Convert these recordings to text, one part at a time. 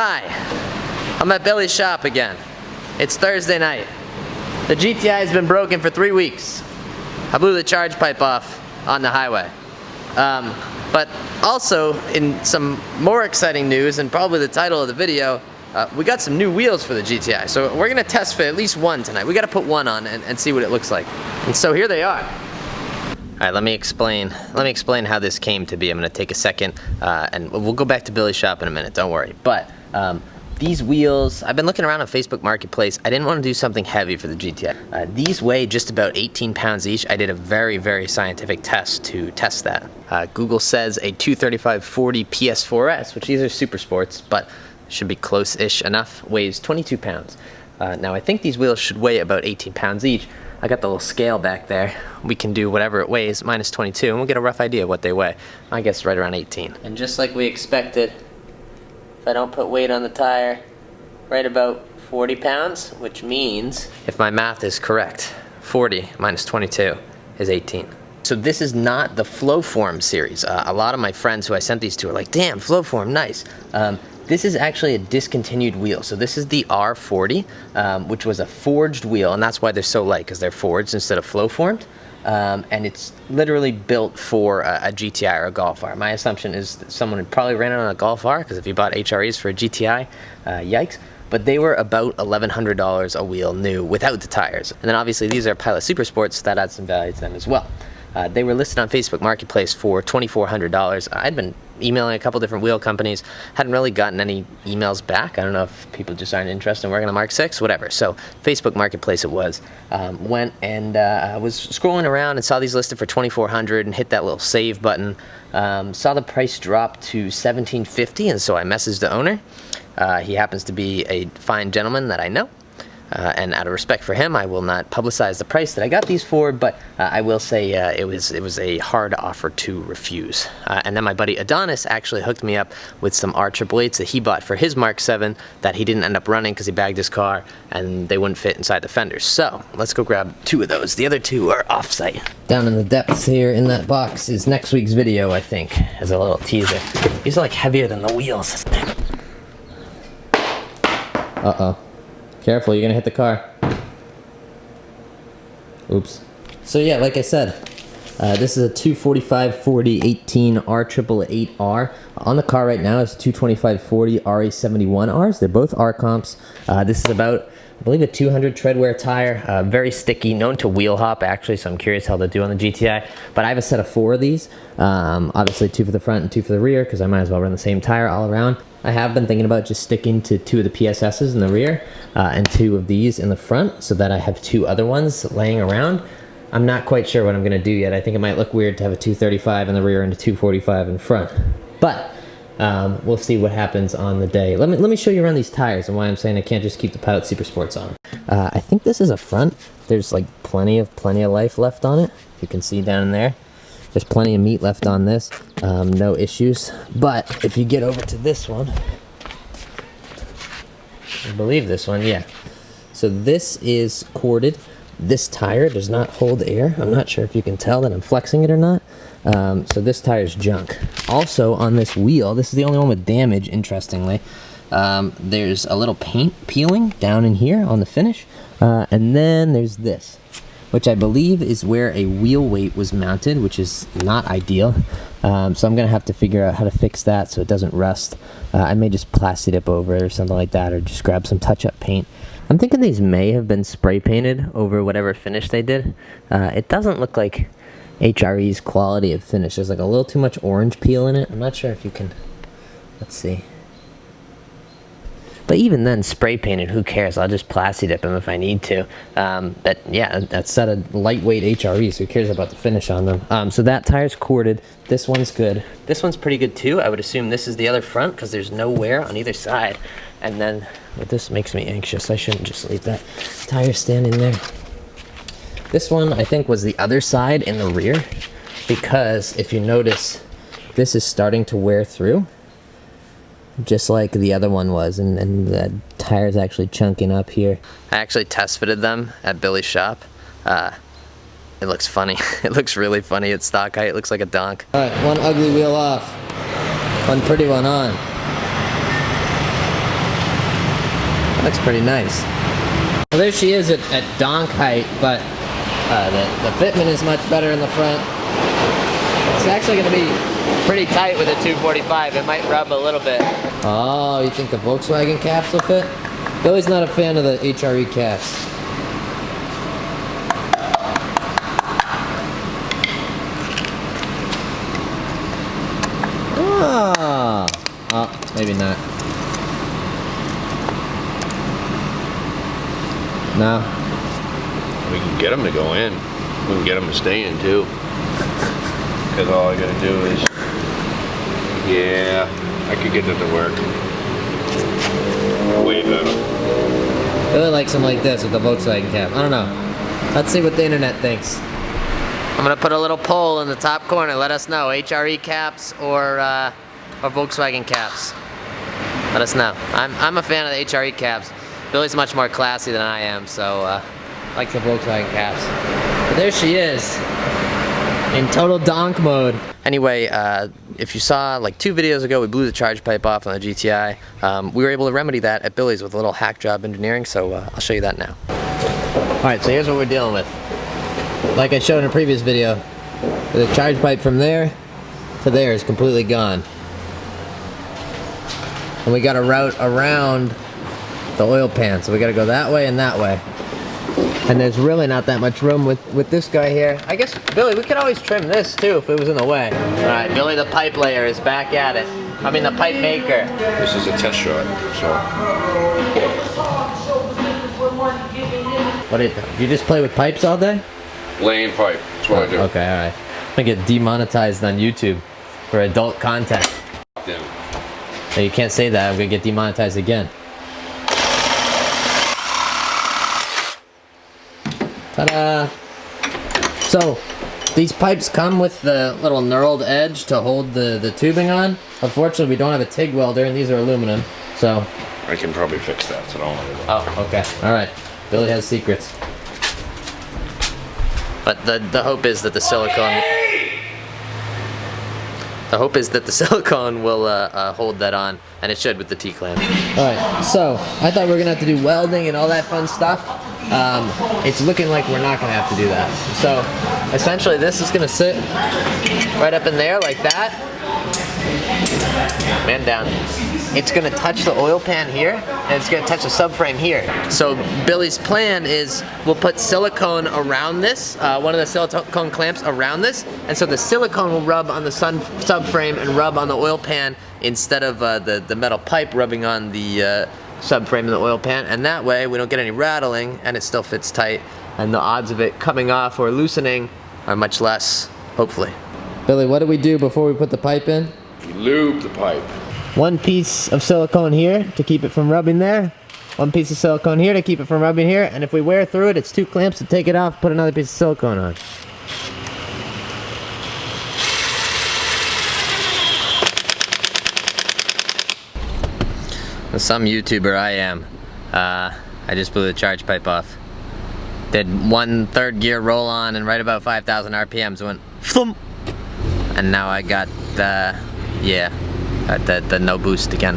Hi, I'm at Billy's shop again. It's Thursday night. The GTI has been broken for 3 weeks. I blew the charge pipe off on the highway. But also, in some more exciting news, and probably the title of the video, we got some new wheels for the GTI. So we're gonna test fit at least one tonight. We gotta put one on and see what it looks like. And so here they are. All right, let me explain how this came to be. I'm gonna take a second, and we'll go back to Billy's shop in a minute, don't worry. But these wheels, I've been looking around on Facebook Marketplace. I didn't want to do something heavy for the GTI. These weigh just about 18 pounds each. I did a very, very scientific test to test that. Google says a 235/40 PS4S, which these are super sports, but should be close-ish enough, weighs 22 pounds. Now I think these wheels should weigh about 18 pounds each. I got the little scale back there. We can do whatever it weighs, minus 22, and we'll get a rough idea of what they weigh. I guess right around 18. And just like we expected, if I don't put weight on the tire, right about 40 pounds, which means, if my math is correct, 40 minus 22 is 18. So this is not the Flowform series. A lot of my friends who I sent these to are like, damn, Flowform, nice. This is actually a discontinued wheel. So this is the R40, which was a forged wheel, and that's why they're so light, because they're forged instead of flow formed. And it's literally built for a GTI or a Golf R. My assumption is that someone had probably ran it on a Golf R, because if you bought HREs for a GTI, yikes. But they were about $1,100 a wheel new without the tires. And then obviously these are Pilot Super Sports, so that adds some value to them as well. They were listed on Facebook Marketplace for $2,400. I'd been emailing a couple different wheel companies, hadn't really gotten any emails back. I don't know if people just aren't interested in working on Mk6, whatever. So Facebook Marketplace it was. Went and was scrolling around and saw these listed for $2,400 and hit that little save button. Saw the price drop to $1,750, and so I messaged the owner. He happens to be a fine gentleman that I know. And out of respect for him, I will not publicize the price that I got these for, but I will say it was a hard offer to refuse. And then my buddy Adonis actually hooked me up with some R888s that he bought for his Mark 7 that he didn't end up running because he bagged his car and they wouldn't fit inside the fenders. So let's go grab 2 of those. The other 2 are off-site. Down in the depths here in that box is next week's video, I think, as a little teaser. These are like heavier than the wheels. Uh-oh. Careful, you're gonna hit the car. Oops. So yeah, like I said, this is a 245/40/18 R888R. On the car right now is 225/40 RA71Rs. They're both R comps. This is about, I believe, a 200 treadwear tire. Very sticky, known to wheel hop actually, so I'm curious how they'll do on the GTI. But I have a set of 4 of these. Obviously 2 for the front and 2 for the rear, because I might as well run the same tire all around. I have been thinking about just sticking to 2 of the PSS's in the rear and 2 of these in the front, so that I have 2 other ones laying around. I'm not quite sure what I'm gonna do yet. I think it might look weird to have a 235 in the rear and a 245 in front. But we'll see what happens on the day. Let me show you around these tires and why I'm saying I can't just keep the Pilot Super Sports on. I think this is a front. There's like plenty of life left on it. You can see down in there. There's plenty of meat left on this, no issues. But if you get over to this one, I believe this one, yeah. So this is corded. This tire does not hold air. I'm not sure if you can tell that I'm flexing it or not. So this tire's junk. Also on this wheel, this is the only one with damage, interestingly. There's a little paint peeling down in here on the finish. And then there's this, which I believe is where a wheel weight was mounted, which is not ideal. So I'm gonna have to figure out how to fix that so it doesn't rust. I may just plasti dip over it or something like that, or just grab some touch-up paint. I'm thinking these may have been spray painted over whatever finish they did. It doesn't look like HRE's quality of finish. There's like a little too much orange peel in it. I'm not sure if you can, let's see. But even then, spray painted, who cares? I'll just plasti dip them if I need to. But yeah, that's set of lightweight HREs, who cares about the finish on them? So that tire's corded. This one's good. This one's pretty good too. I would assume this is the other front, because there's no wear on either side. And then, well, this makes me anxious. I shouldn't just leave that tire standing there. This one, I think, was the other side in the rear, because if you notice, this is starting to wear through, just like the other one was, and the tire's actually chunking up here. I actually test fitted them at Billy's shop. It looks funny. It looks really funny at stock height. It looks like a donk. Alright, one ugly wheel off. One pretty one on. Looks pretty nice. Well, there she is at donk height, but the fitment is much better in the front. It's actually going to be pretty tight with a 245. It might rub a little bit. Oh, you think the Volkswagen caps will fit? Billy's not a fan of the HRE caps. Oh, maybe not. No. We can get them to go in. We can get them to stay in too. Because all I gotta do is, yeah, I could get it to work. Way better. Billy likes them like this with the Volkswagen cap. I don't know. Let's see what the internet thinks. I'm gonna put a little poll in the top corner. Let us know, HRE caps or Volkswagen caps. Let us know. I'm a fan of the HRE caps. Billy's much more classy than I am, so likes the Volkswagen caps. But there she is, in total donk mode. Anyway, if you saw like 2 videos ago, we blew the charge pipe off on the GTI. We were able to remedy that at Billy's with a little hack job engineering, so I'll show you that now. Alright, so here's what we're dealing with. Like I showed in a previous video, the charge pipe from there to there is completely gone. And we got a route around the oil pan, so we gotta go that way and that way. And there's really not that much room with this guy here. I guess, Billy, we could always trim this too if it was in the way. Alright, Billy the pipe layer is back at it. I mean the pipe maker. This is a test shot, so. What do you just play with pipes all day? Laying pipe, that's what I do. Okay, alright. I'm gonna get demonetized on YouTube for adult content. Yeah. So you can't say that, I'm gonna get demonetized again. Ta-da! So, these pipes come with the little knurled edge to hold the tubing on. Unfortunately, we don't have a TIG welder, and these are aluminum, so... I can probably fix that, so don't worry about it. Oh, okay. Alright. Billy has secrets. But the hope is that the silicone... The hope is that the silicone will hold that on, and it should with the T-clamp. Alright, so, I thought we were going to have to do welding and all that fun stuff. It's looking like we're not going to have to do that. So, essentially this is going to sit right up in there like that. Man down. It's going to touch the oil pan here, and it's going to touch the subframe here. So Billy's plan is we'll put silicone around this, one of the silicone clamps around this, and so the silicone will rub on the subframe and rub on the oil pan instead of the metal pipe rubbing on the subframe in the oil pan, and that way we don't get any rattling and it still fits tight, and the odds of it coming off or loosening are much less, hopefully. Billy, what do we do before we put the pipe in? You lube the pipe. 1 piece of silicone here to keep it from rubbing there, 1 piece of silicone here to keep it from rubbing here, and if we wear through it, it's 2 clamps to take it off, put another piece of silicone on. Some YouTuber I am. I just blew the charge pipe off. Did 1 3rd gear roll on and right about 5,000 RPMs went flum. And now I got the no boost again.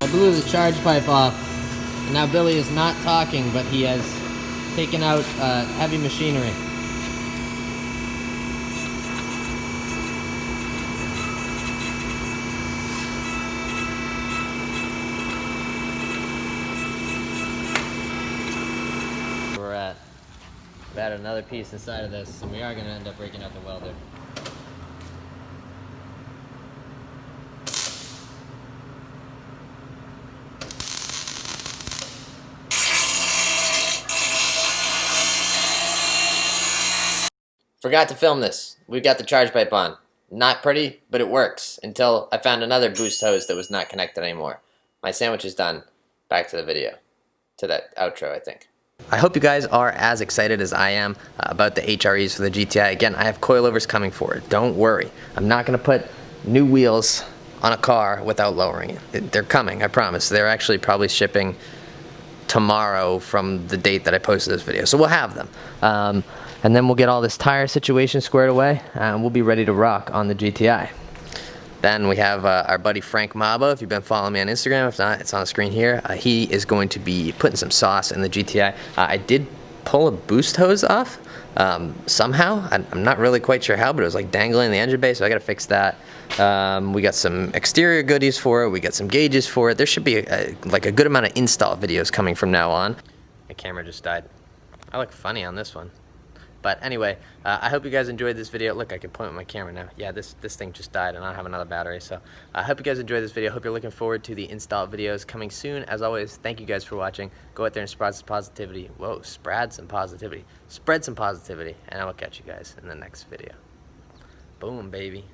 I blew the charge pipe off. And now Billy is not talking, but he has taken out heavy machinery. We've added another piece inside of this, and we are going to end up breaking out the welder. Forgot to film this. We've got the charge pipe on. Not pretty, but it works, until I found another boost hose that was not connected anymore. My sandwich is done. Back to the video. To that outro, I think. I hope you guys are as excited as I am about the HREs for the GTI. Again, I have coilovers coming for it. Don't worry. I'm not going to put new wheels on a car without lowering it. They're coming, I promise. They're actually probably shipping tomorrow from the date that I posted this video. So we'll have them. And then we'll get all this tire situation squared away, and we'll be ready to rock on the GTI. Then we have our buddy Frank Mabo. If you've been following me on Instagram, if not, it's on the screen here. He is going to be putting some sauce in the GTI. I did pull a boost hose off somehow. I'm not really quite sure how, but it was like dangling in the engine bay, so I gotta fix that. We got some exterior goodies for it. We got some gauges for it. There should be like a good amount of install videos coming from now on. My camera just died. I look funny on this one. But anyway, I hope you guys enjoyed this video. Look, I can point with my camera now. Yeah, this thing just died and I don't have another battery. So I hope you guys enjoyed this video. Hope you're looking forward to the install videos coming soon. As always, thank you guys for watching. Go out there and spread some positivity. Whoa, spread some positivity. Spread some positivity. And I will catch you guys in the next video. Boom, baby.